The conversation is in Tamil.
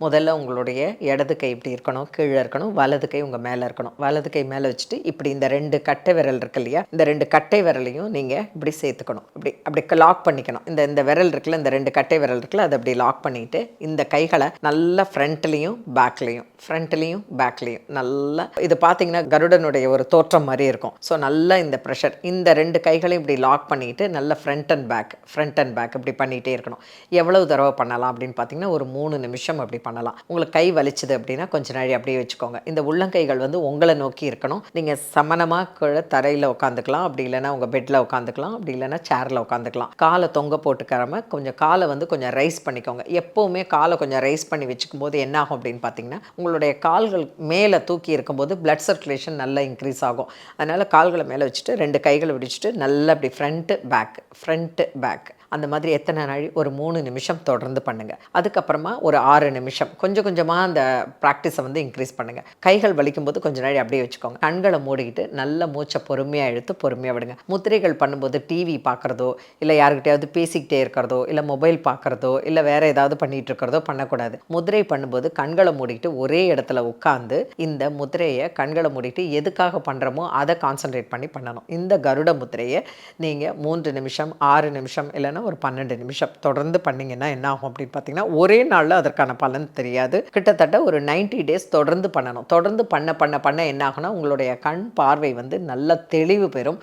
முதல்ல உங்களுடைய இடது கை இப்படி இருக்கணும், கீழ இருக்கணும். வலது கை உங்க மேல இருக்கணும். வலது கை மேல வச்சுட்டு, இப்படி இந்த 2 கட்டை விரல் இருக்கு இல்லையா? இந்த 2 கட்டை விரலையும் நீங்க இப்படி சேர்த்துக்கணும். இப்படி அப்படி லாக் பண்ணிக்கணும். இந்த இந்த விரல் இருக்குல்ல, இந்த 2 கட்டை விரல் இருக்குல்ல, அத அப்படி லாக் பண்ணிட்டு, இந்த கைகள நல்லா ஃப்ரண்ட்லயும், பேக்லயும் நல்லா இது பார்த்தீங்கன்னா, கருடனுடைய ஒரு தோற்றம் மாரி இருக்கும். ஸோ நல்லா இந்த பிரஷர் இந்த 2 கைகளையும் இப்படி லாக் பண்ணிட்டு, நல்லா ஃப்ரண்ட் அண்ட் பேக் இப்படி பண்ணிட்டே இருக்கணும். எவ்வளவு தடவ பண்ணலாம் அப்படின்னு பார்த்தீங்கன்னா, ஒரு 3 நிமிஷம் அப்படி பண்ணலாம். உங்களுக்கு கை வலிச்சுது அப்படின்னா கொஞ்ச நாழி அப்படியே வச்சுக்கோங்க. இந்த உள்ளங்கைகள் வந்து உங்கள நோக்கி இருக்கணும். நீங்க சமனமா கீழ தரையில உட்காந்துக்கலாம். அப்படி இல்லைன்னா உங்க பெட்ல உட்காந்துக்கலாம். அப்படி இல்லைன்னா சேர்ல உட்காந்துக்கலாம். காலை தொங்க போட்டுக்காம கொஞ்சம் காலை வந்து கொஞ்சம் ரைஸ் பண்ணிக்கோங்க. எப்பவுமே காலை கொஞ்சம் ரைஸ் பண்ணி வச்சுக்கும்போது என்ன ஆகும் அப்படின்னு பார்த்தீங்கன்னா, உங்களுடைய கால்கள் மேலே தூக்கி இருக்கும்போது பிளட் சர்க்குலேஷன் நல்லா இன்க்ரீஸ் ஆகும். அதனால கால்களை மேலே வச்சுட்டு 2 கைகளை விடிச்சிட்டு நல்லா அப்படி ஃப்ரண்ட் பேக் அந்த மாதிரி எத்தனை நாள் ஒரு 3 நிமிஷம் தொடர்ந்து பண்ணுங்க. அதுக்கப்புறமா ஒரு 6 நிமிஷம் கொஞ்சம் கொஞ்சமாக அந்த ப்ராக்டிஸை வந்து இன்க்ரீஸ் பண்ணுங்க. கைகள் வலிக்கும்போது கொஞ்ச நாள் அப்படியே வச்சுக்கோங்க. கண்களை மூடிக்கிட்டு நல்ல மூச்சை பொறுமையாக இழுத்து பொறுமையாக விடுங்க. முத்திரைகள் பண்ணும்போது டிவி பார்க்குறதோ இல்லை யாருக்கிட்டையாவது பேசிக்கிட்டே இருக்கிறதோ இல்லை மொபைல் பார்க்குறதோ இல்லை வேற ஏதாவது பண்ணிட்டு இருக்கிறதோ பண்ணக்கூடாது. முதிரை பண்ணும்போது கண்களை மூடிட்டு ஒரே இடத்துல உட்காந்து இந்த முதிரையை கண்களை மூடிட்டு எதுக்காக பண்ணுறோமோ அதை கான்சன்ட்ரேட் பண்ணி பண்ணணும். இந்த கருட முத்திரையை நீங்கள் 3 நிமிஷம் 6 நிமிஷம் இல்லைன்னா ஒரு 12 நிமிஷம் தொடர்ந்து பண்ணிங்கன்னா என்ன ஆகும் அப்படின்னு பார்த்தீங்கன்னா, ஒரே நாளில் அதற்கான பலன் தெரியாது. கிட்டத்தட்ட ஒரு 90 டேஸ் தொடர்ந்து பண்ணணும். தொடர்ந்து பண்ண என்ன ஆகும்னா, உங்களுடைய கண் பார்வை வந்து நல்ல தெளிவு பெறும்.